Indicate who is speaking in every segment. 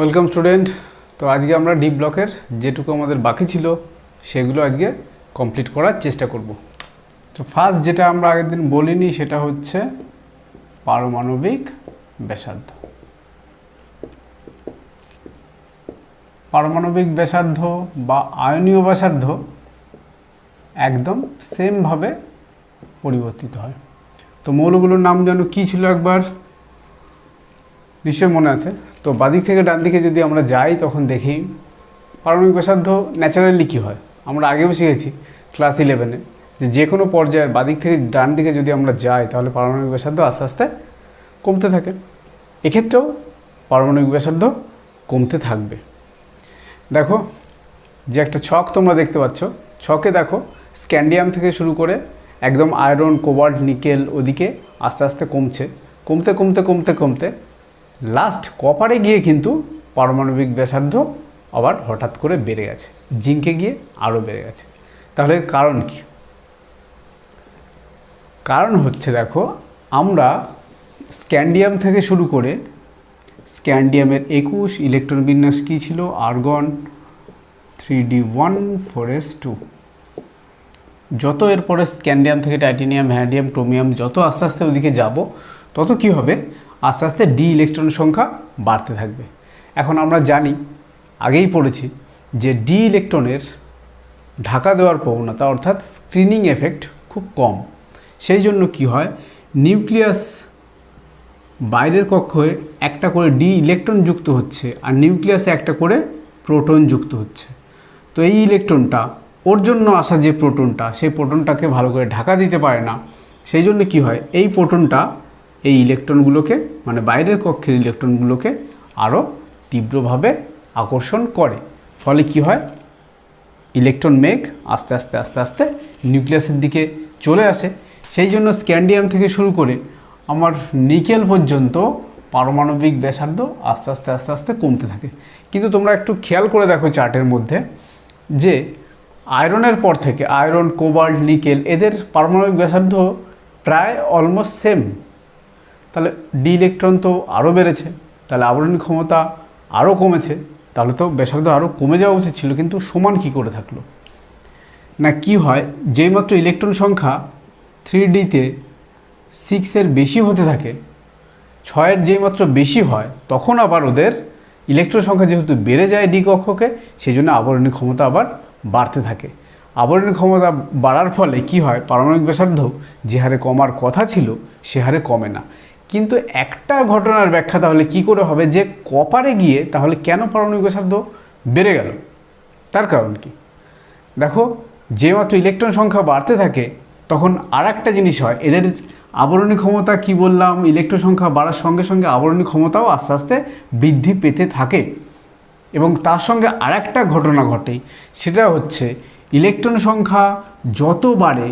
Speaker 1: Welcome student. তো আজকে আমরা ডি ব্লকের যেটুকু আমাদের বাকি ছিল সেগুলো আজকে কমপ্লিট করার চেষ্টা করব। তো ফার্স্ট যেটা আমরা আগের দিন বলিনি সেটা হচ্ছে পারমাণবিক ব্যাসার্ধ। পারমাণবিক ব্যাসার্ধ বা আয়নীয় ব্যাসার্ধ একদম সেমভাবে পরিবর্তিত হয়। তো মৌলগুলোর নাম যেন কী ছিল একবার নিশ্চয়ই মনে আছে। তো বাদিক থেকে ডান দিকে যদি আমরা যাই তখন দেখি পারমাণবিক ব্যাসার্ধ ন্যাচারালি কী হয়। আমরা আগেও শিখেছি ক্লাস 11-এ যে কোনো পর্যায়ের বাদিক থেকে ডান দিকে যদি আমরা যাই তাহলে পারমাণবিক ব্যাসার্ধ আস্তে আস্তে কমতে থাকে। এক্ষেত্রেও পারমাণবিক ব্যাসার্ধ কমতে থাকবে। দেখো যে একটা ছক তোমরা দেখতে পাচ্ছ, ছকে দেখো স্ক্যান্ডিয়াম থেকে শুরু করে একদম আয়রন, কোবাল্ট, নিকেল ওদিকে আস্তে আস্তে কমতে কমতে কমতে কমতে লাস্ট কপারে গিয়ে কিন্তু পারমাণবিক ব্যাসার্ধ আবার হঠাৎ করে বেড়ে গেছে, জিঙ্কে গিয়ে আরও বেড়ে গেছে। তাহলে এর কারণ কি? কারণ হচ্ছে দেখো আমরা স্ক্যান্ডিয়াম থেকে শুরু করে স্ক্যান্ডিয়ামের 21 ইলেকট্রন বিন্যাস কী ছিল? Argon 3d1 4s2। যত এরপরে স্ক্যান্ডিয়াম থেকে টাইটেনিয়াম, ভ্যানাডিয়াম, ক্রোমিয়াম যত আস্তে আস্তে ওদিকে যাব তত কি হবে? আস্তে আস্তে ডি ইলেকট্রন সংখ্যা বাড়তে থাকবে। এখন আমরা জানি, আগেই পড়েছি যে ডি ইলেকট্রনের ঢাকা দেওয়ার প্রবণতা অর্থাৎ স্ক্রিনিং এফেক্ট খুব কম। সেই জন্য কি হয়, নিউক্লিয়াস বাইরের কক্ষে একটা করে ডি ইলেকট্রন যুক্ত হচ্ছে আর নিউক্লিয়াসে একটা করে প্রোটন যুক্ত হচ্ছে। তো এই ইলেকট্রনটা ওর জন্য আসা যে প্রোটনটা, সেই প্রোটনটাকে ভালো করে ঢাকা দিতে পারে না। সেই জন্য কি হয়, এই প্রোটনটা এই ইলেকট্রনগুলোকে মানে বাইরের কক্ষের ইলেকট্রনগুলোকে আরও তীব্রভাবে আকর্ষণ করে। ফলে কি হয়, ইলেকট্রন মেঘ আস্তে আস্তে আস্তে আস্তে নিউক্লিয়াসের দিকে চলে আসে। সেই জন্য স্ক্যান্ডিয়াম থেকে শুরু করে আমার নিকেল পর্যন্ত পারমাণবিক ব্যাসার্ধ আস্তে আস্তে আস্তে আস্তে কমতে থাকে। কিন্তু তোমরা একটু খেয়াল করে দেখো চার্টের মধ্যে যে আয়রনের পর থেকে আয়রন, কোবাল্ট, নিকেল এদের পারমাণবিক ব্যাসার্ধ প্রায় অলমোস্ট সেম। তাহলে ডি ইলেকট্রন তো আরও বেড়েছে, তাহলে আবরণী ক্ষমতা আরও কমেছে, তাহলে তো ব্যাসার্ধ আরও কমে যাওয়া উচিত ছিল। কিন্তু সমান কি করে থাকলো না? কি হয়, যেইমাত্র ইলেকট্রন সংখ্যা 3Dতে 6-এর বেশি হতে থাকে, 6-এর যেইমাত্র বেশি হয় তখন আবার ওদের ইলেকট্রন সংখ্যা যেহেতু বেড়ে যায় ডি কক্ষকে, সেই জন্য আবরণী ক্ষমতা আবার বাড়তে থাকে। আবরণী ক্ষমতা বাড়ার ফলে কি হয়, পারমাণবিক ব্যাসার্ধ যে হারে কমার কথা ছিল সে হারে কমে না। কিন্তু একটা ঘটনার ব্যাখ্যা তাহলে কি করে হবে যে কপারে গিয়ে তাহলে কেন পারমাণবিক ব্যাসার্ধ বেড়ে গেল? তার কারণ কি? দেখো, যেমাত্র ইলেকট্রন সংখ্যা বাড়তে থাকে তখন আর একটা জিনিস হয়, এদের আবরণী ক্ষমতা কি বললাম, ইলেকট্রন সংখ্যা বাড়ার সঙ্গে সঙ্গে আবরণী ক্ষমতাও আস্তে আস্তে বৃদ্ধি পেতে থাকে। এবং তার সঙ্গে আর একটা ঘটনা ঘটে, সেটা হচ্ছে ইলেকট্রন সংখ্যা যত বাড়ে,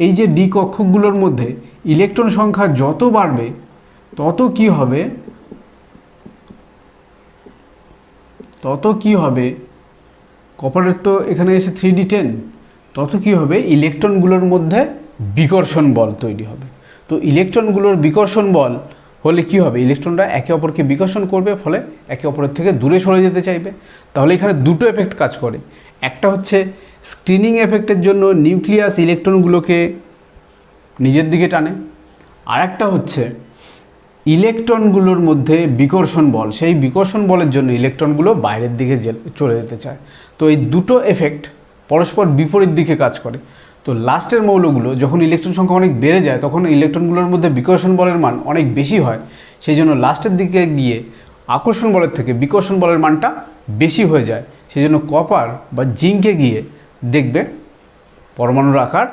Speaker 1: এই যে ডি কক্ষকগুলোর মধ্যে ইলেকট্রন সংখ্যা যত বাড়বে তত কি হবে কপারের তো এখানে এসে 3d10, তত কি হবে, ইলেকট্রনগুলোর মধ্যে বিকর্ষণ বল তৈরি হবে। তো ইলেকট্রনগুলোর বিকর্ষণ বল হলে কি হবে, ইলেকট্রনরা একে অপরকে বিকর্ষণ করবে, ফলে একে অপরের থেকে দূরে সরে যেতে চাইবে। তাহলে এখানে দুটো এফেক্ট কাজ করে। একটা হচ্ছে স্ক্রিনিং এফেক্টের জন্য নিউক্লিয়াস ইলেকট্রনগুলোকে নিজের দিকে টানে, আর একটা হচ্ছে ইলেকট্রনগুলোর মধ্যে বিকর্ষণ বল, সেই বিকর্ষণ বলের জন্য ইলেকট্রনগুলো বাইরের দিকে চলে যেতে চায়। তো এই দুটো এফেক্ট পরস্পর বিপরীত দিকে কাজ করে। তো লাস্টের মৌলগুলো যখন ইলেকট্রন সংখ্যা অনেক বেড়ে যায় তখন ইলেকট্রনগুলোর মধ্যে বিকর্ষণ বলের মান অনেক বেশি হয়। সেই জন্য লাস্টের দিকে গিয়ে আকর্ষণ বলের থেকে বিকর্ষণ বলের মানটা বেশি হয়ে যায়। সেই জন্য কপার বা জিঙ্কে গিয়ে দেখবে পরমাণুর আকার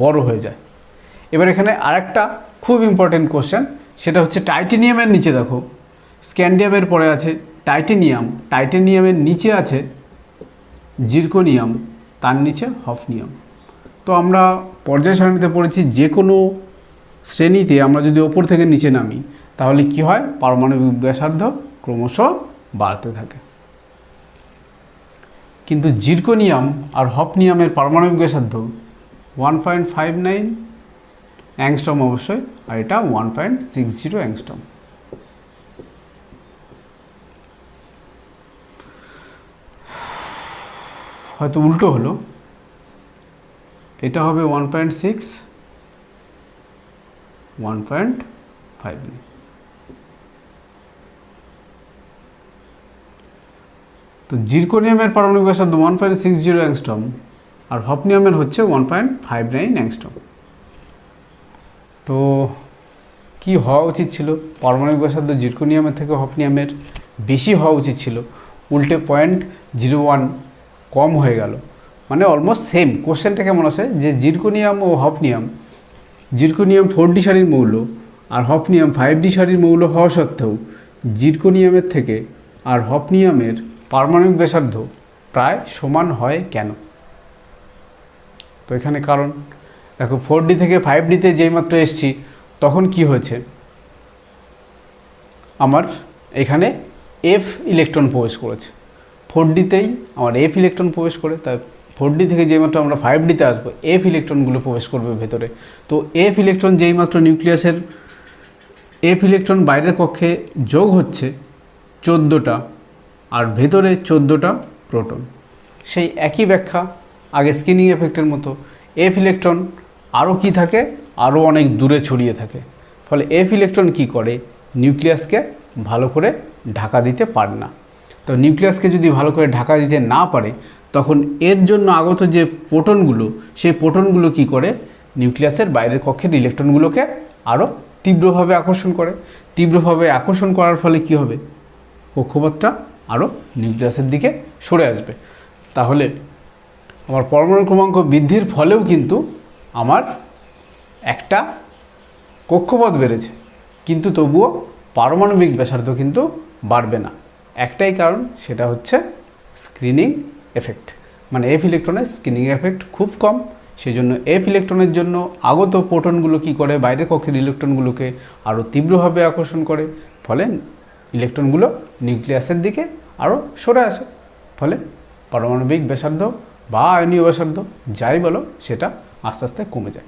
Speaker 1: বড় হয়ে যায়। এবার এখানে আরেকটা খুব ইম্পর্টেন্ট কোশ্চেন, সেটা হচ্ছে টাইটেনিয়ামের নিচে দেখো স্ক্যান্ডিয়ামের পরে আছে টাইটেনিয়াম, টাইটেনিয়ামের নিচে আছে জিরকোনিয়াম, তার নিচে হফনিয়াম। তো আমরা পর্যায় সারণীতে পড়েছি যে কোনো শ্রেণীতে আমরা যদি ওপর থেকে নিচে নামি তাহলে কি হয়, পারমাণবিক ব্যাসার্ধ ক্রমশ বাড়তে থাকে। কিন্তু জিরকোনিয়াম আর হফনিয়ামের পারমাণবিক ব্যাসার্ধ 1.59 অ্যাংস্ট্রম অবশ্যই, আর এটা 1.60 অ্যাংস্ট্রম। হয়তো উল্টো হলো, এটা হবে 1.6, 1.5 নেই। তো জিরকোনিয়ামের পারমাণবিক ব্যাসার্ধ 1.60 অ্যাংস্ট্রম আর হফনিয়ামের হচ্ছে 1.59 অ্যাংস্ট্রম। তো কি হওয়া উচিত ছিল? পারমাণবিক ব্যাসার্ধ জিরকোনিয়ামের থেকে হফনিয়ামের বেশি হওয়া উচিত ছিল, উল্টে 0.01 কম হয়ে গেল, মানে অলমোস্ট সেম। কোশ্চেনটা কেমন আসে যে জিরকোনিয়াম ও হফনিয়াম, জিরকোনিয়াম 4D সারির মৌল আর হফনিয়াম 5D সারির মৌল হওয়া সত্ত্বেও জিরকোনিয়ামের থেকে আর হফনিয়ামের পারমাণবিক ব্যাসার্ধ প্রায় সমান হয় কেন? তো এখানে কারণ দেখো, 4D থেকে 5Dতে যেই মাত্র এসছি তখন কি হয়েছে, আমার এখানে F ইলেকট্রন প্রবেশ করেছে। 4Dতেই আমার F ইলেকট্রন প্রবেশ করে, তাই 4D থেকে যেই মাত্র আমরা 5Dতে আসবো F ইলেকট্রনগুলো প্রবেশ করবে ভেতরে। তো F ইলেকট্রন যেই মাত্র নিউক্লিয়াসের F ইলেকট্রন বাইরের কক্ষে যোগ হচ্ছে 14টা, আর ভেতরে 14টা প্রোটন। সেই একই ব্যাখ্যা আগে স্কিনিং এফেক্টের মতো, F ইলেকট্রন আরও কি থাকে, আরও অনেক দূরে ছড়িয়ে থাকে। ফলে F ইলেকট্রন কি করে, নিউক্লিয়াসকে ভালো করে ঢাকা দিতে পারে না। তো নিউক্লিয়াসকে যদি ভালো করে ঢাকা দিতে না পারে, তখন এর জন্য আগত যে প্রোটনগুলো, সেই প্রোটনগুলো কি করে, নিউক্লিয়াসের বাইরের কক্ষের ইলেকট্রনগুলোকে আরও তীব্রভাবে আকর্ষণ করে। তীব্রভাবে আকর্ষণ করার ফলে কি হবে, কক্ষপথটা আরও নিউক্লিয়াসের দিকে সরে আসবে। তাহলে আমার পরমাণু ক্রমাঙ্ক বৃদ্ধির ফলেও কিন্তু আমার একটা কক্ষপথ বেড়েছে, কিন্তু তবুও পারমাণবিক ব্যাসার্ধ কিন্তু বাড়বে না। একটাই কারণ, সেটা হচ্ছে স্ক্রিনিং এফেক্ট, মানে F ইলেকট্রনের স্ক্রিনিং এফেক্ট খুব কম। সেই জন্য F ইলেকট্রনের জন্য আগত প্রোটনগুলো কি করে, বাইরের কক্ষের ইলেকট্রনগুলোকে আরও তীব্রভাবে আকর্ষণ করে, ফলে ইলেকট্রনগুলো নিউক্লিয়াসের দিকে আরও সরে আসে। ফলে পারমাণবিক ব্যাসার্ধ বা আয়নীয় ব্যাসার্ধ যাই বলো, সেটা আস্তে আস্তে কমে যায়।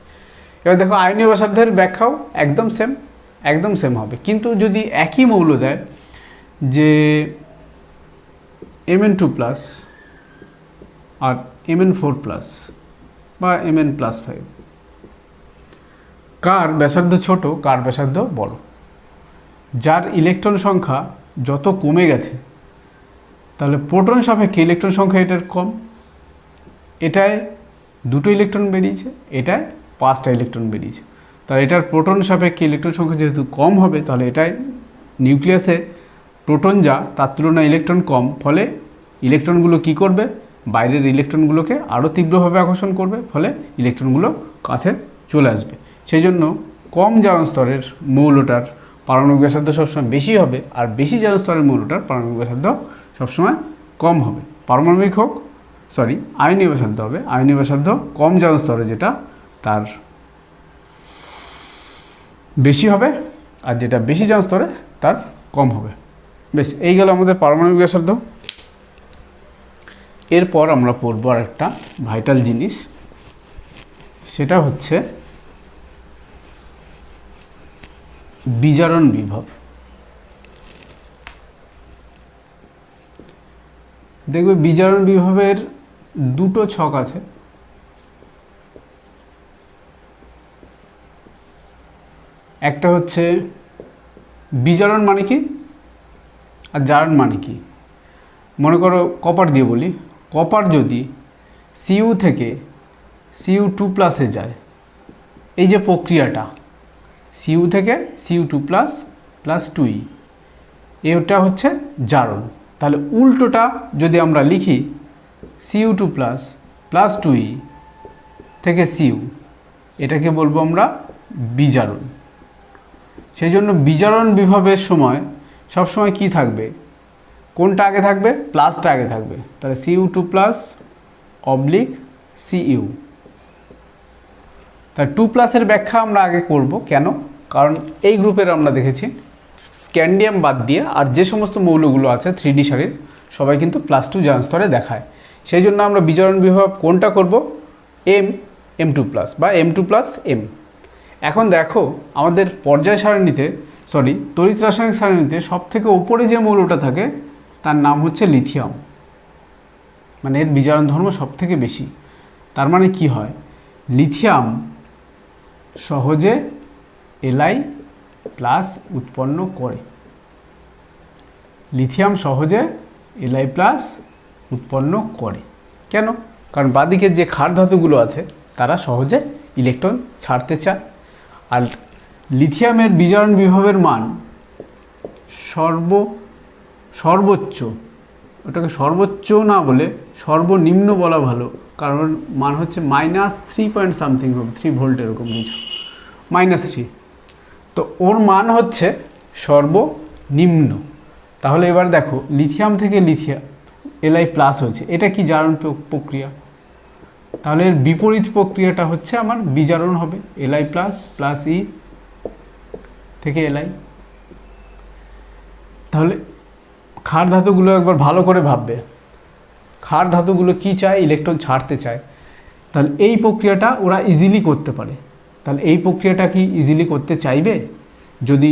Speaker 1: এবার দেখো, আয়নীয় ব্যাসার্ধের ব্যাখ্যাও একদম সেম হবে, কিন্তু যদি একই মৌল দেয় যে Mn2+ আর Mn4+ বা Mn+5, কার ব্যাসার্ধ ছোট, কার ব্যাসার্ধ বড়? যার ইলেকট্রন সংখ্যা যত কমে গেছে, তাহলে প্রোটন সাপেক্ষে ইলেকট্রন সংখ্যা এটার কম, এটায় 2টো ইলেকট্রন বেরিয়েছে, এটায় 5টা ইলেকট্রন বেরিয়েছে। তাহলে এটার প্রোটন সাপেক্ষে ইলেকট্রন সংখ্যা যেহেতু কম হবে, তাহলে এটায় নিউক্লিয়াসে প্রোটন যা, তার তুলনায় ইলেকট্রন কম, ফলে ইলেকট্রনগুলো কি করবে, বাইরের ইলেকট্রনগুলোকে আরও তীব্রভাবে আকর্ষণ করবে, ফলে ইলেকট্রনগুলো কাছে চলে আসবে। সেই জন্য কম জারণ স্তরের মৌলটার পারমাণবিক ব্যাসার্ধ সবসময় বেশি হবে, আর বেশি জারণ স্তরের মৌলটার পারমাণবিক ব্যাসার্ধ সবসময় কম হবে। পারমাণবিক হোক, আয়নীয় ব্যাসার্ধ হবে, আয়নীয় ব্যাসার্ধ কম জারণ স্তরে যেটা, তার বেশি হবে, আর যেটা বেশি জারণ স্তরে তার কম হবে। বেশ, এই গেল আমাদের পারমাণবিক ব্যাসার্ধ। এরপর আমরা পড়ব আর একটা ভাইটাল জিনিস, সেটা হচ্ছে বিজারণ বিভব। দেখবে বিজারণ বিভবের 2টো ছক আছে। একটা হচ্ছে বিজারণ মানে কি, আর জারণ মানে কি। মনে করো কপার দিয়ে বলি, কপার যদি Cu থেকে Cu2+ যায়, এই যে প্রক্রিয়াটা, Cu থেকে Cu2+ + 2e, এটা হচ্ছে জারণ। তাহলে উল্টোটা যদি আমরা লিখি, Cu2+ + 2e থেকে Cu, এটাকে বলবো আমরা বিজারণ। সেই জন্য বিজারণ বিভবের সময় সবসময় কি থাকবে, কোনটা আগে থাকবে, প্লাসটা আগে থাকবে। তাহলে Cu2+ / Cu। তাই 2+ ব্যাখ্যা আমরা আগে করব কেন, কারণ এই গ্রুপের আমরা দেখেছি স্ক্যান্ডিয়াম বাদ দিয়ে আর যে সমস্ত মৌলগুলো আছে 3D সারির, সবাই কিন্তু +2 জারণ স্তরে দেখায়। সেই জন্য আমরা বিজারণ বিভব কোনটা করব, M2+ বা M2+M। এখন দেখো, আমাদের পর্যায় সারণীতে, তড়িৎ রাসায়নিক সারণীতে সব থেকে উপরে যে মৌলটা থাকে, তার নাম হচ্ছে লিথিয়াম। মানে এর বিজারণ ধর্ম সব থেকে বেশি। তার মানে কি হয়, লিথিয়াম সহজে Li প্লাস উৎপন্ন করে, লিথিয়াম সহজে Li প্লাস উৎপন্ন করে। কেন? কারণ বাঁদিকের যে ক্ষার ধাতুগুলো আছে তারা সহজে ইলেকট্রন ছাড়তে চায়। আর লিথিয়ামের বিজারণ বিভবের মান সর্বোচ্চ, ওটাকে সর্বোচ্চ না বলে সর্বনিম্ন বলা ভালো, কারণ মান হচ্ছে -3 পয়েন্ট সামথিং হবে, 3 ভোল্ট এরকম কিছু, -3। তো ওর মান হচ্ছে সর্বনিম্ন। তাহলে এবার দেখো লিথিয়াম থেকে Li প্লাস হয়েছে, এটা কি জারণ প্রক্রিয়া? তাহলে এর বিপরীত প্রক্রিয়াটা হচ্ছে আমার বিজারণ হবে, Li প্লাস প্লাস ই থেকে Li। তাহলে ক্ষার ধাতুগুলো একবার ভালো করে ভাববে, ক্ষার ধাতুগুলো কি চায়? ইলেকট্রন ছাড়তে চায়। তাহলে এই প্রক্রিয়াটা ওরা ইজিলি করতে পারে। তাহলে এই প্রক্রিয়াটা কি ইজিলি করতে চাইবে? যদি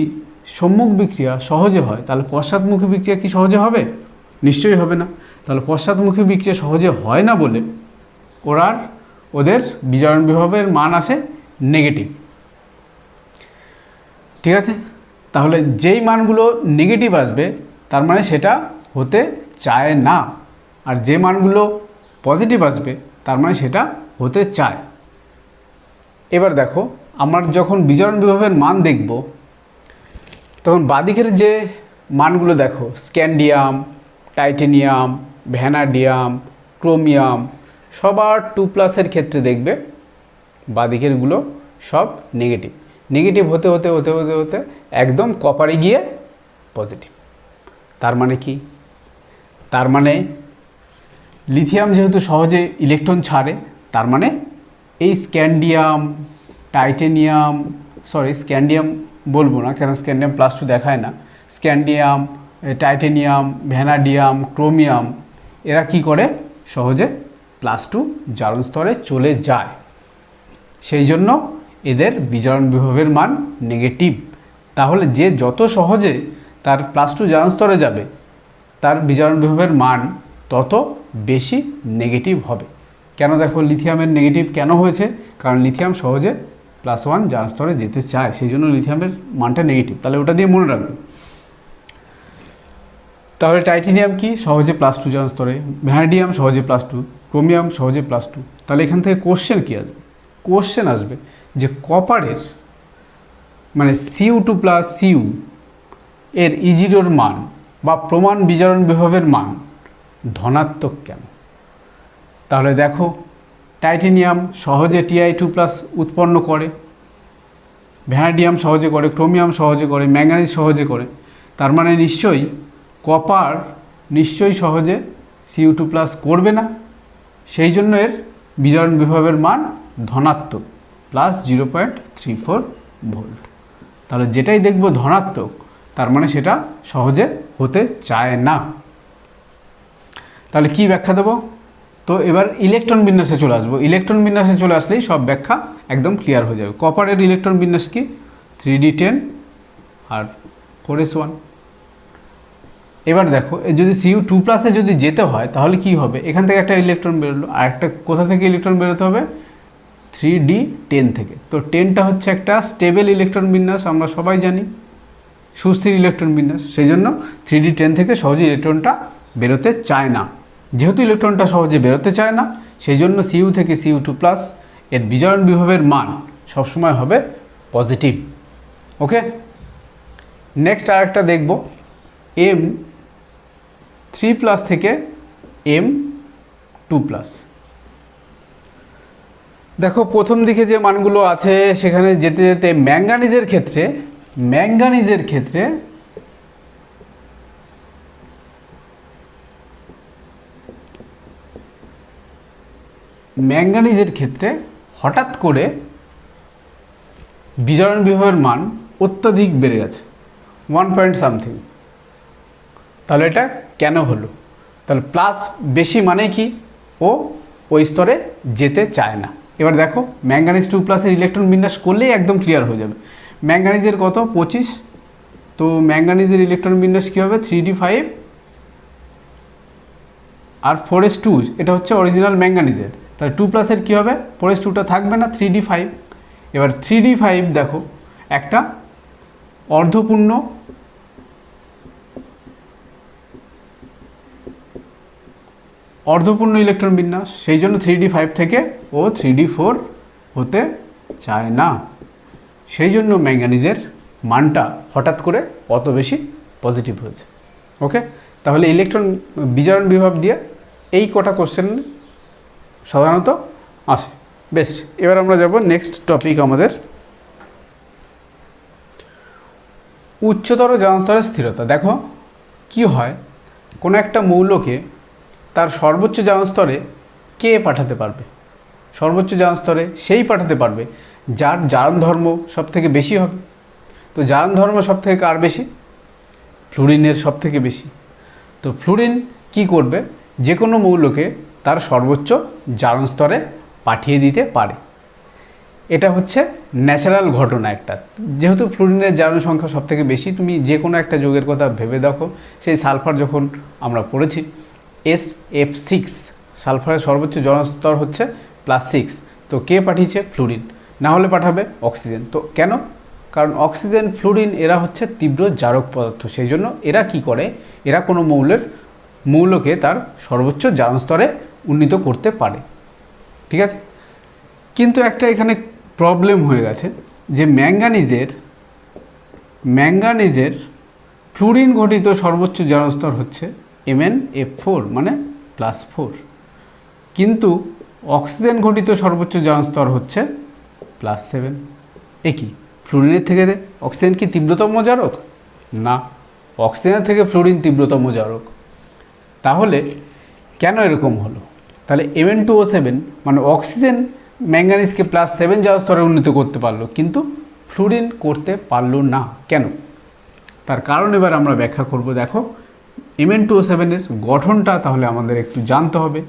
Speaker 1: সম্মুখ বিক্রিয়া সহজে হয় তাহলে পশ্চাৎমুখী বিক্রিয়া কি সহজে হবে? নিশ্চয়ই হবে না। তাহলে পশ্চাৎমুখী বিক্রিয়া সহজে হয় না বলে ওদের বিজারণ বিভবের মান আসে নেগেটিভ। ঠিক আছে, তাহলে যেই মানগুলো নেগেটিভ আসবে তার মানে সেটা হতে চায় না, আর যে মানগুলো পজিটিভ আসবে তার মানে সেটা হতে চায়। এবার দেখো আমার যখন বিজারণ বিভবের মান দেখব তখন বাঁদিকের যে মানগুলো দেখো, স্ক্যান্ডিয়াম, টাইটেনিয়াম, ভ্যানাডিয়াম, ক্রোমিয়াম, সবার 2+ ক্ষেত্রে দেখবে বাঁদিকেরগুলো সব নেগেটিভ। নেগেটিভ হতে হতে হতে হতে হতে একদম কপারে গিয়ে পজিটিভ। তার মানে কি? তার মানে লিথিয়াম যেহেতু সহজে ইলেকট্রন ছাড়ে, তার মানে এই স্ক্যান্ডিয়াম, টাইটেনিয়াম, স্ক্যান্ডিয়াম বলবো না, কেন স্ক্যান্ডিয়াম +2 দেখায় না, স্ক্যান্ডিয়াম, টাইটেনিয়াম, ভ্যানাডিয়াম, ক্রোমিয়াম, এরা কি করে? সহজে +2 জারণ স্তরে চলে যায়। সেই জন্য এদের বিজারণ বিভবের মান নেগেটিভ। তাহলে যে যত সহজে তার +2 জারণ স্তরে যাবে তার বিজারণ বিভবের মান তত বেশি নেগেটিভ হবে। কেন? দেখো লিথিয়ামের নেগেটিভ কেন হয়েছে? কারণ লিথিয়াম সহজে +1 জারণ স্তরে যেতে চায়, সেই জন্য লিথিয়ামের মানটা নেগেটিভ। তাহলে ওটা দিয়ে মনে রাখবে। তাহলে টাইটেনিয়াম কি? সহজে +2 জারণ স্তরে, ভ্যানাডিয়াম সহজে +2, ক্রোমিয়াম সহজে +2। তাহলে এখান থেকে কোশ্চেন কী আসবে? কোশ্চেন আসবে যে কপারের মানে Cu2+Cu এর ইজিডোর মান বা প্রমাণ বিজারণ বিভবের মান ধনাত্মক কেন? তাহলে দেখো টাইটেনিয়াম সহজে Ti2+ উৎপন্ন করে, ভ্যানাডিয়াম সহজে করে, ক্রোমিয়াম সহজে করে, ম্যাঙ্গানিজ সহজে করে। তার মানে নিশ্চয়ই কপার নিশ্চয়ই সহজে Cu2+ করবে না, সেই জন্য এর বিজারণ বিভবের মান ধনাত্মক +0.34 ভোল্ট। তাহলে যেটাই দেখব ধনাত্মক তার মানে সেটা সহজে হতে চায় না। তাহলে কি ব্যাখ্যা দেব? তো এবার ইলেকট্রন বিন্যাসে চলে আসবো। ইলেকট্রন বিন্যাসে চলে আসলেই সব ব্যাখ্যা একদম ক্লিয়ার হয়ে যাবে। কপারের ইলেকট্রন বিন্যাস কি? 3d10 আর 4s1। এবার দেখো যদি Cu2+ যদি যেতে হয় তাহলে কি হবে? এখান থেকে একটা ইলেকট্রন বেরোলো, আর একটা কোথা থেকে ইলেকট্রন বেরোতে হবে? 3d10 থেকে। তো 10টা হচ্ছে একটা স্টেবল ইলেকট্রন বিন্যাস, আমরা সবাই জানি, সুস্থির ইলেকট্রন বিন্যাস। সেই জন্য 3d10 থেকে সহজে ইলেকট্রনটা বেরোতে চায় না। যেহেতু ইলেকট্রনটা সহজে বেরোতে চায় না, সেই জন্য Cu থেকে Cu2+ এর বিজারণ বিভবের মান সবসময় হবে পজিটিভ। ওকে, নেক্সট আরেকটা দেখব M3+ থেকে M2+। দেখো প্রথম দিকে যে মানগুলো আছে সেখানে যেতে যেতে ম্যাঙ্গানিজের ক্ষেত্রে হঠাৎ করে বিজারণ বিভবের মান অত্যধিক বেড়ে গেছে, 1 পয়েন্ট সামথিং। তাহলে এটা কেন হলো? তাহলে প্লাস বেশি মানে কি? ওই স্তরে যেতে চায় না। এবার দেখো ম্যাঙ্গানিজ 2+ এর ইলেকট্রন বিন্যাস করলেই একদম ক্লিয়ার হয়ে যাবে। ম্যাঙ্গানিজের কত? 25। তো ম্যাঙ্গানিজের ইলেকট্রন বিন্যাস কী হবে? 3d5 আর 4s2 এটা হচ্ছে অরিজিনাল ম্যাঙ্গানিজের, তাহলে 2+এর কী হবে, 4s2টা থাকবে না, 3d5। এবার 3d5 দেখো একটা অর্ধপূর্ণ ইলেকট্রন বিন্যাস, সেই জন্য 3d5 থেকে ও 3d4 হতে চায় না, সেই জন্য ম্যাঙ্গানিজের মানটা হঠাৎ করে অত বেশি পজিটিভ হয়েছে। ওকে, তাহলে ইলেকট্রন বিজারণ বিভব দিয়ে এই কটা কোশ্চেন সাধারণত আসে। বেস্ট, এবার আমরা যাব নেক্সট টপিক আমাদের উচ্চতর জারণ স্তরের স্থিরতা। দেখো কি হয়, কোনো একটা মৌলকে তার সর্বোচ্চ জারণ স্তরে কে পাঠাতে পারবে, সর্বোচ্চ জারণ স্তরে সেই পাঠাতে পারবে যার জারণ ধর্ম সব থেকে বেশি হবে। তো জারণ ধর্ম সব থেকে কার বেশি, ফ্লুরিনের সব থেকে বেশি। তো ফ্লুরিন কি করবে, যে কোনো মৌলকে তার সর্বোচ্চ জারণ স্তরে পাঠিয়ে দিতে পারে। এটা হচ্ছে ন্যাচারাল ঘটনা একটা, যেহেতু ফ্লুরিনের জারণ সংখ্যা সব থেকে বেশি। তুমি যে কোনো একটা যৌগের কথা ভেবে দেখো, সেই সালফার যখন আমরা পড়েছি SF6, সালফারের সর্বোচ্চ জারণ স্তর হচ্ছে +6, তো কে পাঠিয়েছে, ফ্লুরিন, না হলে পাঠাবে অক্সিজেন। তো কেন, কারণ অক্সিজেন ফ্লুরিন এরা হচ্ছে তীব্র জারক পদার্থ, সেই জন্য এরা কি করে, এরা কোনো মৌলকে তার সর্বোচ্চ জারণ স্তরে উন্নীত করতে পারে। ঠিক আছে, কিন্তু একটা এখানে প্রবলেম হয়ে গেছে যে ম্যাঙ্গানিজের ফ্লুরিন ঘটিত সর্বোচ্চ জারণ স্তর হচ্ছে MnF4 মানে +4, কিন্তু অক্সিজেন ঘটিত সর্বোচ্চ জারণ স্তর হচ্ছে +7। একই, ফ্লুরিনের থেকে অক্সিজেন কি তীব্রতম জারক? না, অক্সিজেনের থেকে ফ্লুরিন তীব্রতম জারক। তাহলে কেন এরকম হলো? তাহলে Mn2O7 মানে অক্সিজেন ম্যাঙ্গানিজকে +7 জারণ স্তরে উন্নীত করতে পারলো, কিন্তু ফ্লুরিন করতে পারলো না। কেন? তার কারণ এবার আমরা ব্যাখ্যা করব। দেখো Mn2O7 এর গঠনটা তাহলে আমাদের একটু জানতে হবে।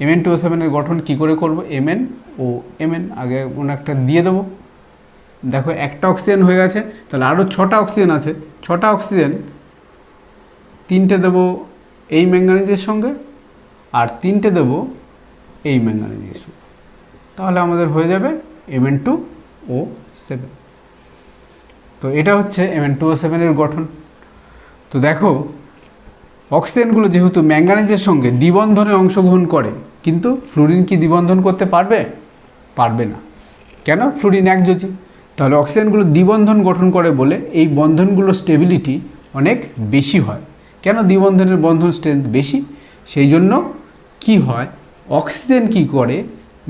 Speaker 1: Mn2O7 এর গঠন কি করে করব, Mn ও Mn আগে কোনো একটা দিয়ে দেবো। দেখো একটা অক্সিজেন হয়ে গেছে, তাহলে আরও 6টা অক্সিজেন আছে, 6টা অক্সিজেন 3টে দেবো এই ম্যাঙ্গানিজের সঙ্গে আর 3টে দেবো এই ম্যাঙ্গানিজের সঙ্গে, তাহলে আমাদের হয়ে যাবে Mn2O7। তো এটা হচ্ছে Mn2O7 এর গঠন। তো দেখো অক্সিজেনগুলো যেহেতু ম্যাঙ্গানিজের সঙ্গে দ্বিবন্ধনে অংশগ্রহণ করে, কিন্তু ফ্লুরিন কি দ্বিবন্ধন করতে পারবে? পারবে না। কেন? ফ্লুরিন একযোজী। তাহলে অক্সিজেনগুলো দ্বিবন্ধন গঠন করে বলে এই বন্ধনগুলোর স্টেবিলিটি অনেক বেশি হয়। কেন দ্বিবন্ধনের বন্ধন স্ট্রেংথ বেশি? সেই জন্য কি হয়, অক্সিজেন কি করে,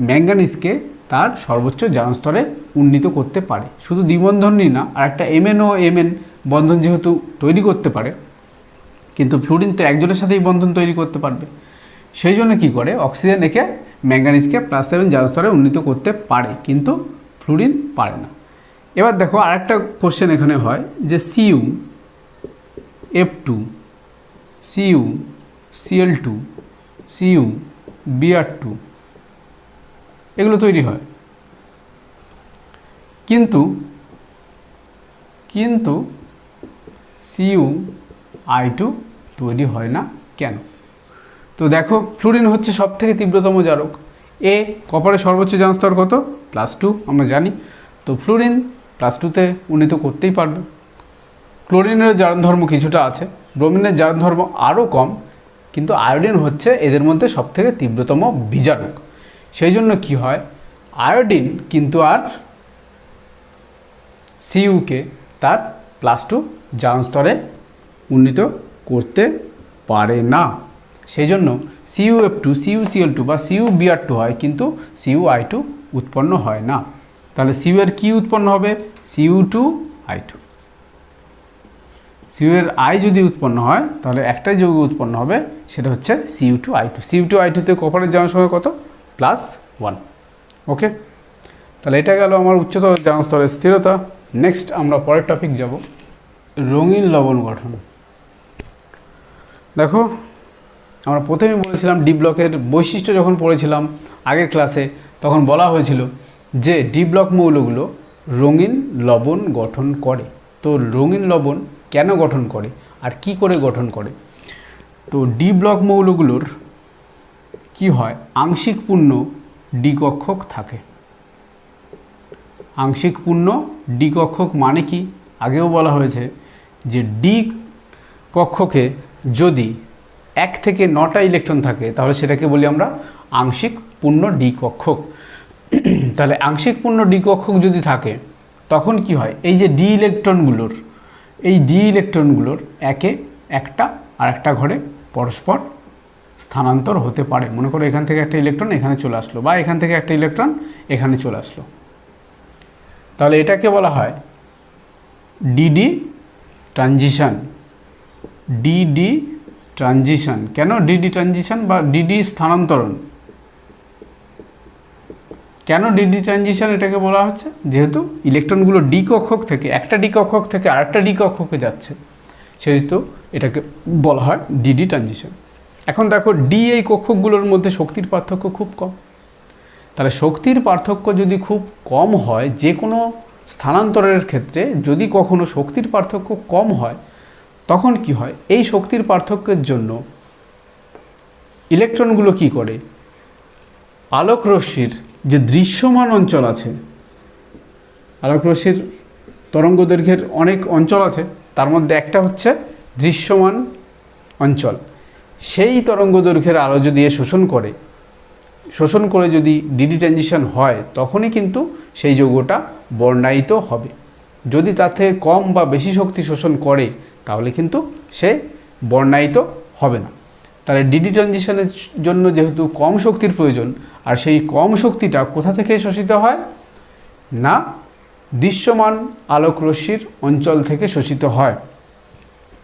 Speaker 1: ম্যাঙ্গানিজকে তার সর্বোচ্চ জারণ স্তরে উন্নীত করতে পারে। শুধু দ্বিবন্ধনই না, আর একটা Mn ও Mn বন্ধন যেহেতু তৈরি করতে পারে, কিন্তু ফ্লুরিন তো একজনের সাথেই বন্ধন তৈরি করতে পারবে, সেই জন্য কী করে, অক্সিজেন একে ম্যাঙ্গানিজকে +7 জারণ স্তরে উন্নীত করতে পারে, কিন্তু ফ্লুরিন পারে না। এবার দেখো আরেকটা কোশ্চেন এখানে হয় যে CuF2 CuCl2 CuBr2 এগুলো তৈরি হয়, কিন্তু Cu(I2) তৈরি হয় না কেন? তো দেখো ফ্লুরিন হচ্ছে সব থেকে তীব্রতম জারক। কপারের সর্বোচ্চ জারণ স্তর কত? +2 আমরা জানি। তো ফ্লুরিন +2তে উন্নীত করতেই পারবে। ক্লোরিনের জারণ ধর্ম কিছুটা আছে, ব্রোমিনের জারণ ধর্ম আরও কম, কিন্তু আয়োডিন হচ্ছে এদের মধ্যে সব থেকে তীব্রতম বিজারক। সেই জন্য কি হয়, আয়োডিন কিন্তু আর Cuকে তার +2 জারণ স্তরে উন্নীত করতে পারে না। সেই জন্য CuF2 CuCl2 বা CuBr2 হয়, কিন্তু Cu(I2) উৎপন্ন হয় না। তাহলে Cu এর কী উৎপন্ন হবে? Cu2I2। Cu এর I যদি উৎপন্ন হয়, তাহলে একটাই যৌগ উৎপন্ন হবে, সেটা হচ্ছে Cu2I2। Cu2I2তে কপারের জারণ সংখ্যা কত? +1। ওকে, তাহলে এটা গেল আমার উচ্চতর জারণ স্তরের স্থিরতা। নেক্সট আমরা পরের টপিক যাব, রঙিন লবণ গঠন। দেখো আমরা প্রথমেই বলেছিলাম ডি ব্লকের বৈশিষ্ট্য যখন পড়েছিলাম আগের ক্লাসে, তখন বলা হয়েছিল যে ডি ব্লক মৌলগুলো রঙিন লবণ গঠন করে। তো রঙিন লবণ কেন গঠন করে আর কি করে গঠন করে? তো ডি ব্লক মৌলগুলোর কি হয়, আংশিক পূর্ণ ডি কক্ষক থাকে। আংশিক পূর্ণ ডি কক্ষক মানে কি, আগেও বলা হয়েছে যে ডি কক্ষকে যদি 1 থেকে 9টা ইলেকট্রন থাকে তাহলে সেটাকে বলি আমরা আংশিক পূর্ণ ডি কক্ষক। তাহলে আংশিক পূর্ণ ডি কক্ষক যদি থাকে তখন কি হয়, এই যে ডি ইলেকট্রনগুলোর একে একটা আর একটা ঘরে পরস্পর স্থানান্তর হতে পারে। মনে করো এখান থেকে একটা ইলেকট্রন এখানে চলে আসলো, বা এখান থেকে একটা ইলেকট্রন এখানে চলে আসলো, তাহলে এটাকে বলা হয় ডিডি ট্রানজিশন। ডিডি ট্রানজিশন, কেন ডিডি ট্রানজিশন বা ডিডি স্থানান্তরণ? কেন ডিডি ট্রানজিশন এটাকে বলা হচ্ছে, যেহেতু ইলেকট্রনগুলো ডি কক্ষক থেকে একটা ডি কক্ষক থেকে আরেকটা ডি কক্ষকে যাচ্ছে, সেহেতু এটাকে বলা হয় ডিডি ট্রানজিশন। এখন দেখো ডি এই কক্ষকগুলোর মধ্যে শক্তির পার্থক্য খুব কম। তাহলে শক্তির পার্থক্য যদি খুব কম হয়, যে কোনো স্থানান্তরের ক্ষেত্রে যদি কখনো শক্তির পার্থক্য কম হয়, তখন কি হয়, এই শক্তির পার্থক্যের জন্য ইলেকট্রনগুলো কি করে, আলোক রশ্মির যে দৃশ্যমান অঞ্চল আছে, আলোক রশ্মির তরঙ্গ দৈর্ঘ্যের অনেক অঞ্চল আছে, তার মধ্যে একটা হচ্ছে দৃশ্যমান অঞ্চল। সেই তরঙ্গ দৈর্ঘ্যের আলো যদি শোষণ করে যদি ডিডি ট্রানজিশন হয়, তখনই কিন্তু সেই যৌগটা বর্ণায়িত হবে। যদি তার থেকে কম বা বেশি শক্তি শোষণ করে তাহলে কিন্তু সে বর্ণায়িত হবে না। তাহলে ডিডি ট্রানজিশনের জন্য যেহেতু কম শক্তির প্রয়োজন, আর সেই কম শক্তিটা কোথা থেকে শোষিত হয় না, দৃশ্যমান আলোক রশ্মির অঞ্চল থেকে শোষিত হয়।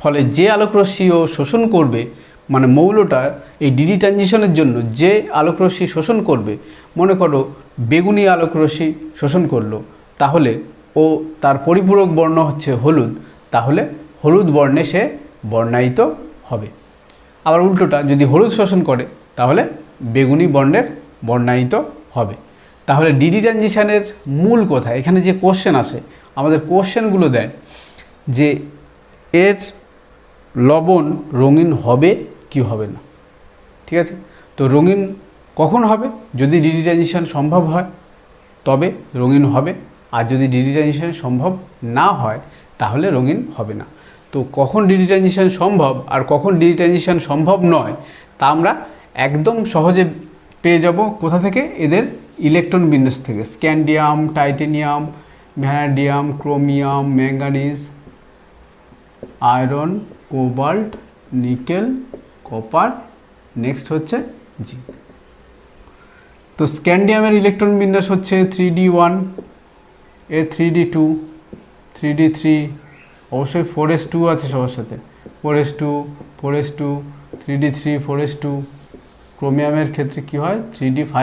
Speaker 1: ফলে যে আলোক রশ্মিও শোষণ করবে, মানে মৌলটা এই ডিডি ট্রানজিশনের জন্য যে আলোক রশ্মি শোষণ করবে, মনে করো বেগুনি আলোক রশ্মি শোষণ করলো, তাহলে ও তার পরিপূরক বর্ণ হচ্ছে হলুদ, তাহলে হলুদ বর্ণে সে বর্ণায়িত হবে। আবার উল্টোটা, যদি হলুদ শোষণ করে তাহলে বেগুনি বর্ণের বর্ণায়িত হবে। তাহলে ডিডি ট্রানজিশনের মূল কথা, এখানে যে কোশ্চেন আসে, আমাদের কোশ্চেনগুলো দেয় যে এর লবণ রঙিন হবে কি হবে না। ঠিক আছে, তো রঙিন কখন হবে, যদি ডিডি ট্রানজিশন সম্ভব হয় তবে রঙিন হবে, আর যদি ডিডি ট্রানজিশন সম্ভব না হয় তাহলে রঙিন হবে না। তো কখন ডিডি ট্রানজিশন সম্ভব আর কখন ডিডি ট্রানজিশন সম্ভব নয় তা আমরা একদম সহজে পেয়ে যাব। কোথা থেকে, এদের ইলেকট্রন বিন্যাস থেকে। Scandium, titanium, vanadium, chromium, manganese, iron, cobalt, nickel, copper, next হচ্ছে জিঙ্ক। তো স্ক্যান্ডিয়ামের ইলেকট্রন বিন্যাস হচ্ছে 3d1, এ 3d2, 3d3, অবশ্যই 4s2 আছে সবার সাথে, 4s2, 4s2, 3d3, 4s2। ক্রোমিয়ামের ক্ষেত্রে কি হয়, 3d5,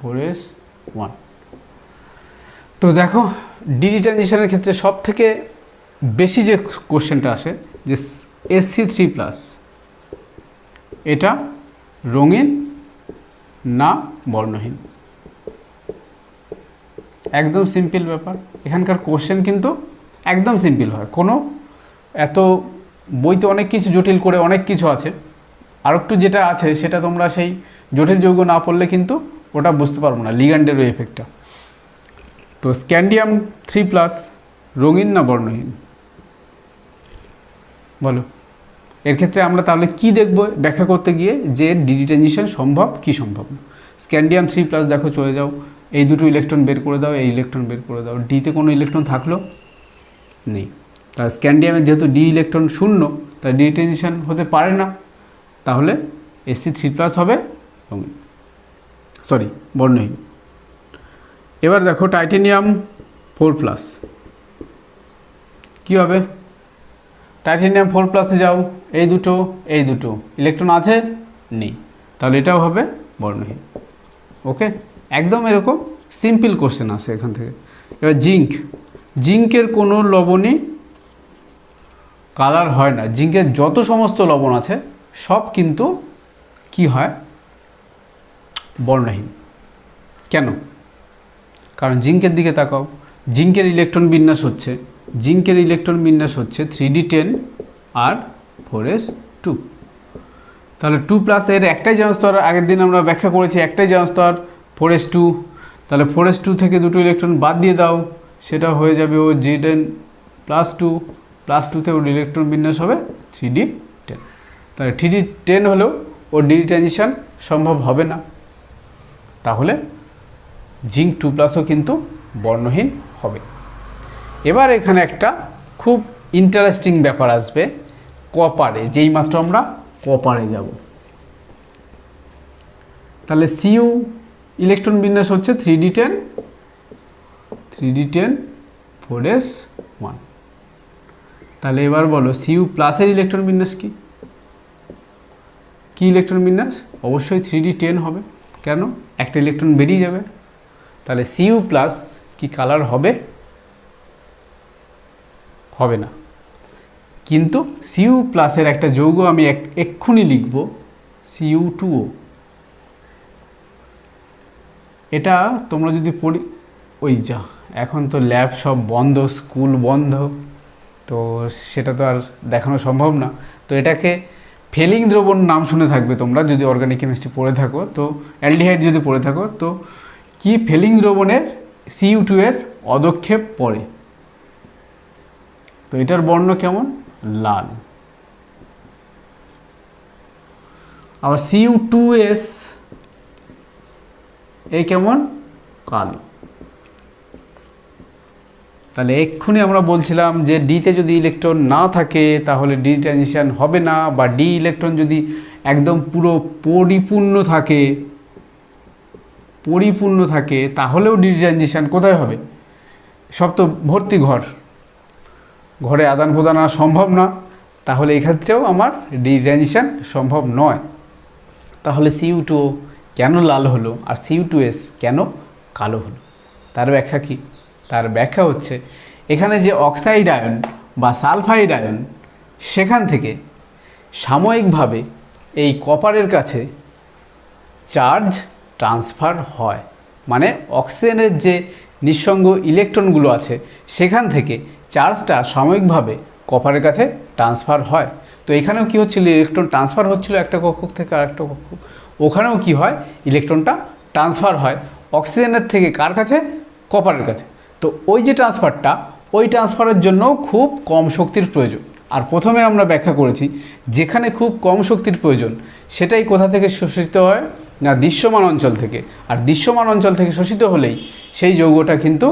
Speaker 1: 4s1। তো দেখো ডিডি ট্রানজিশনের ক্ষেত্রে সব থেকে বেশি যে কোশ্চেনটা আসে যে Sc3+, এটা রঙিন না বর্ণহীন। একদম সিম্পল ব্যাপার, এখানকার কোশ্চেন কিন্তু একদম সিম্পল হয়, কোনো এত বইতে অনেক কিছু জটিল করে অনেক কিছু আছে, আর একটু যেটা আছে সেটা তোমরা সেই জটিল যৌগ না পড়লে কিন্তু ওটা বুঝতে পারবো না, লিগ্যান্ডের ওই এফেক্টটা। তো স্ক্যান্ডিয়াম 3+ রঙিন না বর্ণহীন বলো? এর ক্ষেত্রে আমরা তাহলে কি দেখব ব্যাখ্যা করতে গিয়ে, যে ডিডি ট্রানজিশন সম্ভব কি সম্ভব না। স্ক্যান্ডিয়াম 3+ দেখো, চলে যাও, এই দুটো ইলেকট্রন বের করে দাও, এই ইলেকট্রন বের করে দাও, ডিতে কোনো ইলেকট্রন থাকলো নেই। তার স্ক্যান্ডিয়ামের যেহেতু ডি ইলেকট্রন শূন্য, তাই ডিডি ট্রানজিশন হতে পারে না, তাহলে Sc3+ হবে রঙিন, সরি বর্ণহীন। এবার দেখো টাইটেনিয়াম 4+, কী হবে, টাইটেনিয়াম 4+-এ যাও, এই দুটো ইলেকট্রন আছে নেই, তাহলে এটাও হবে বর্ণহীন। ওকে, একদম এরকম সিম্পল কোশ্চেন আসে এখান থেকে। এবার জিঙ্কের কোনো লবণই কালার হয় না। জিঙ্কের যত সমস্ত লবণ আছে সব কিন্তু কি হয়, বর্ণহীন। কেন? কারণ জিঙ্কের দিকে তাকাও, জিঙ্কের ইলেকট্রন বিন্যাস হচ্ছে 3d10 আর 4s2। তাহলে 2+ এর একটাই জারণ স্তর, আগের দিন আমরা ব্যাখ্যা করেছি একটাই জারণ স্তর 4s2, তাহলে 4s2 থেকে দুটো ইলেকট্রন বাদ দিয়ে দাও, সেটা হয়ে যাবে ও Zn+2, +2তে ওর ইলেকট্রন বিন্যাস হবে 3d10। তাহলে 3d10 হলেও ওর ডি ট্রানজিশন সম্ভব হবে না, তাহলে জিঙ্ক 2+ও কিন্তু বর্ণহীন হবে। এবার এখানে একটা খুব ইন্টারেস্টিং ব্যাপার আসবে কপারে, যেই মাত্র আমরা কপারে যাব। তাহলে সিইউ ইলেকট্রন বিন্যাস হচ্ছে 3d10 4s1। তাহলে এবার বলো সিইউ প্লাসের ইলেকট্রন বিন্যাস কি? কি ইলেকট্রন বিন্যাস? অবশ্যই 3d10 হবে। কেন? একটা ইলেকট্রন বেরিয়ে যাবে। তাহলে সিইউ প্লাস কি কালার হবে? হবে না। কিন্তু সিইউ প্লাসের একটা যৌগ আমি এক্ষুনি লিখব, Cu2O। এটা তোমরা যদি পড়ি, ওই যা এখন তো ল্যাব সব বন্ধ, স্কুল বন্ধ, তো সেটা তো আর দেখানো সম্ভব না। তো এটাকে ফেলিং দ্রবণ নাম শুনে থাকবে তোমরা যদি অর্গানিক কেমিস্ট্রি পড়ে থাকো, তো অ্যালডিহাইড যদি পড়ে থাকো, তো কি ফেলিং দ্রবণের Cu2 এর অদক্ষেপ পড়ে। তো এটার বর্ণ কেমন? লাল। আবার Cu2s এই কেমন? কালো। তাহলে এক্ষুনি আমরা বলছিলাম যে ডিতে যদি ইলেকট্রন না থাকে তাহলে ডি ট্রানজিশন হবে না, বা ডি ইলেকট্রন যদি একদম পুরো পরিপূর্ণ থাকে তাহলেও ডি ট্রানজিশন কোথায় হবে? সব তো ভর্তি ঘরে আদান প্রদান সম্ভব না, তাহলে এক্ষেত্রেও আমার ডি ট্রানজিশন সম্ভব নয়। তাহলে Cu2O কেন লাল হলো আর Cu2s কেন কালো হলো? তার ব্যাখ্যা কি? তার ব্যাখ্যা হচ্ছে এখানে যে অক্সাইড আয়ন বা সালফাইড আয়ন, সেখান থেকে সাময়িকভাবে এই কপারের কাছে চার্জ ট্রান্সফার হয়। মানে অক্সিজেনের যে নিঃসঙ্গ ইলেকট্রনগুলো আছে সেখান থেকে চার্জটা সাময়িকভাবে কপারের কাছে ট্রান্সফার হয়। তো এখানেও কী হচ্ছিল? ইলেকট্রন ট্রান্সফার হচ্ছিল একটা কক্ষক থেকে আরেকটা কক্ষক। ওখানেও কি হয়? ইলেকট্রনটা ট্রান্সফার হয় অক্সিজেনের থেকে কার কাছে? কপারের কাছে। তো ওই যে ট্রান্সফারটা, ওই ট্রান্সফারের জন্য খুব কম শক্তির প্রয়োজন। আর প্রথমে আমরা ব্যাখ্যা করেছি যেখানে খুব কম শক্তির প্রয়োজন সেটাই কোথা থেকে শোষিত হয় না? দৃশ্যমান অঞ্চল থেকে। আর দৃশ্যমান অঞ্চল থেকে শোষিত হলেই সেই যৌগটা কিন্তু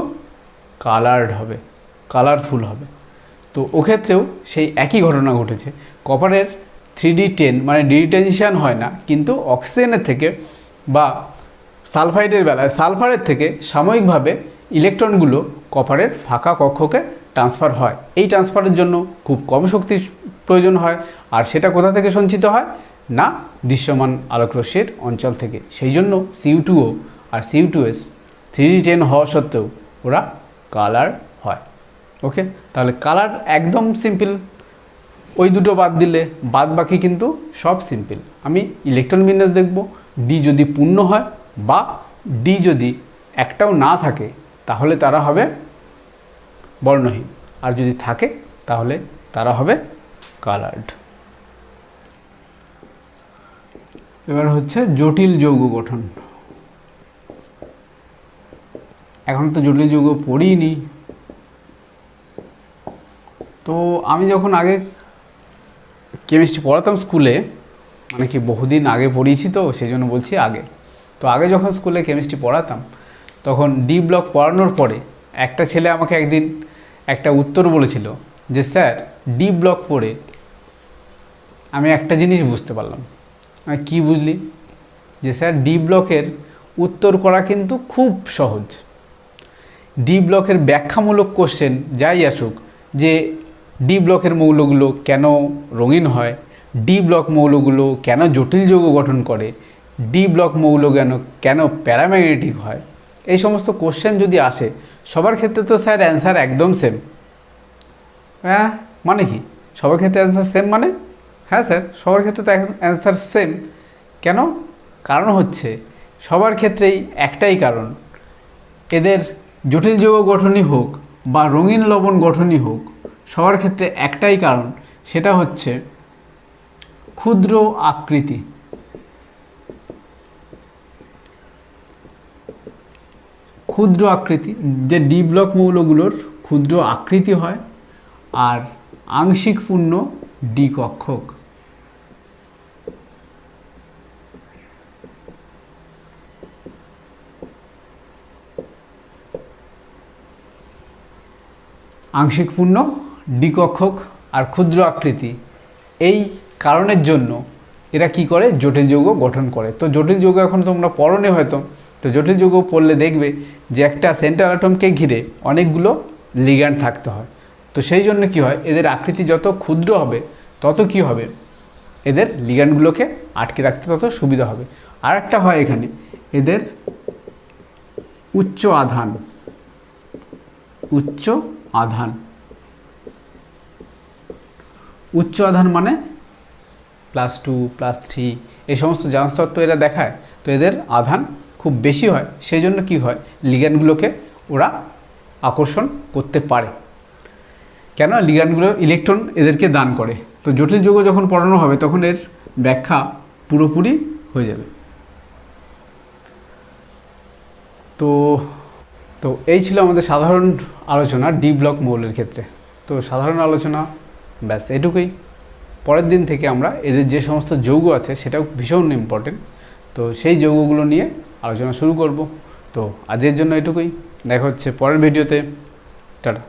Speaker 1: কালার্ড হবে, কালারফুল হবে। তো ওক্ষেত্রেও সেই একই ঘটনা ঘটেছে। কপারের 3d10 মানে ডি ট্রানজিশন হয় না, কিন্তু অক্সিজেনের থেকে বা সালফাইডের বেলায় সালফারের থেকে সাময়িকভাবে ইলেকট্রনগুলো কপারের ফাঁকা কক্ষকে ট্রান্সফার হয়। এই ট্রান্সফারের জন্য খুব কম শক্তির প্রয়োজন হয়, আর সেটা কোথা থেকে সঞ্চিত হয় না? দৃশ্যমান আলোকরশ্মির অঞ্চল থেকে। সেই জন্য Cu2O আর Cu2s 3d10 হওয়া সত্ত্বেও ওরা কালার হয়। ওকে, তাহলে কালার একদম সিম্পল। ওই দুটো বাদ দিলে বাদ বাকি কিন্তু সব সিম্পল। আমি ইলেকট্রন বিন্যাস দেখব, ডি যদি পূর্ণ হয় বা ডি যদি একটাও না থাকে তাহলে তারা হবে বর্ণহীন, আর যদি থাকে তাহলে তারা হবে কালার্ড। এবার হচ্ছে জটিল যৌগ গঠন। এখন তো জটিল যৌগ পড়িনি। তো আমি যখন আগে কেমিস্ট্রি পড়াতাম স্কুলে, মানে কি বহুদিন আগে পড়িয়েছি তো সেই জন্য বলছি আগে। তো আগে যখন স্কুলে কেমিস্ট্রি পড়াতাম তখন ডি ব্লক পড়ানোর পরে একটা ছেলে আমাকে একদিন একটা উত্তর বলেছিল যে স্যার ডি ব্লক পড়ে আমি একটা জিনিস বুঝতে পারলাম। আমি কী বুঝলি? যে স্যার ডি ব্লকের উত্তর করা কিন্তু খুব সহজ। ডি ব্লকের ব্যাখ্যামূলক কোশ্চেন যাই আসুক, যে ডি ব্লকের মৌলগুলো কেন রঙিন হয়, ডি ব্লক মৌলগুলো কেন জটিল যৌগ গঠন করে, ডি ব্লক মৌল কেন প্যারাম্যাগনেটিক হয়, এই সমস্ত কোশ্চেন যদি আসে সবার ক্ষেত্রে তো স্যার অ্যান্সার একদম সেম। হ্যাঁ, মানে কি সবার ক্ষেত্রে অ্যান্সার সেম? মানে হ্যাঁ স্যার, সবার ক্ষেত্রে তো অ্যান্সার সেম। কেন? কারণ হচ্ছে সবার ক্ষেত্রেই একটাই কারণ, এদের জটিল যৌগ গঠনই হোক বা রঙিন লবণ গঠনই হোক, সবার ক্ষেত্রে একটাই কারণ, সেটা হচ্ছে ক্ষুদ্র আকৃতি, ক্ষুদ্র আকৃতি যে ডি ব্লক মৌলগুলোর ক্ষুদ্র আকৃতি হয়, আর আংশিক পূর্ণ ডি কক্ষক। আংশিক পূর্ণ ডি কক্ষক আর ক্ষুদ্র আকৃতি, এই কারণের জন্য এরা কি করে, জটিল যৌগ গঠন করে। তো জটিল যৌগ এখন তোমরা পড়োনি হয়তো, তো জটিল যৌগ পড়লে দেখবে যে একটা সেন্টার অ্যাটমকে ঘিরে অনেকগুলো লিগ্যান্ড থাকতে হয়। তো সেই জন্য কি হয়, এদের আকৃতি যত ক্ষুদ্র হবে তত কি হবে, এদের লিগ্যান্ডগুলোকে আটকে রাখতে তত সুবিধা হবে। আর একটা হয় এখানে, এদের উচ্চ আধান, উচ্চ আধান, উচ্চ আধান মানে +2 +3 এই সমস্ত জারণস্তত্ত্ব এরা দেখায়। তো এদের আধান খুব বেশি হয়, সেই জন্য কী হয়, লিগ্যান্ডগুলোকে ওরা আকর্ষণ করতে পারে। কেন, লিগ্যান্ডগুলো ইলেকট্রন এদেরকে দান করে। তো জটিল যৌগ যখন পড়ানো হবে তখন এর ব্যাখ্যা পুরোপুরি হয়ে যাবে। তো এই ছিল আমাদের সাধারণ আলোচনা ডি ব্লক মৌলের ক্ষেত্রে। তো সাধারণ আলোচনা ব্যাস এটুকুই। পরের দিন থেকে আমরা এদের যে সমস্ত যৌগ আছে সেটাও ভীষণ ইম্পর্টেন্ট, তো সেই যৌগগুলো নিয়ে আলোচনা শুরু করব। তো আজকের জন্য এটুকুই, দেখা হচ্ছে পরের ভিডিওতে। টাটা।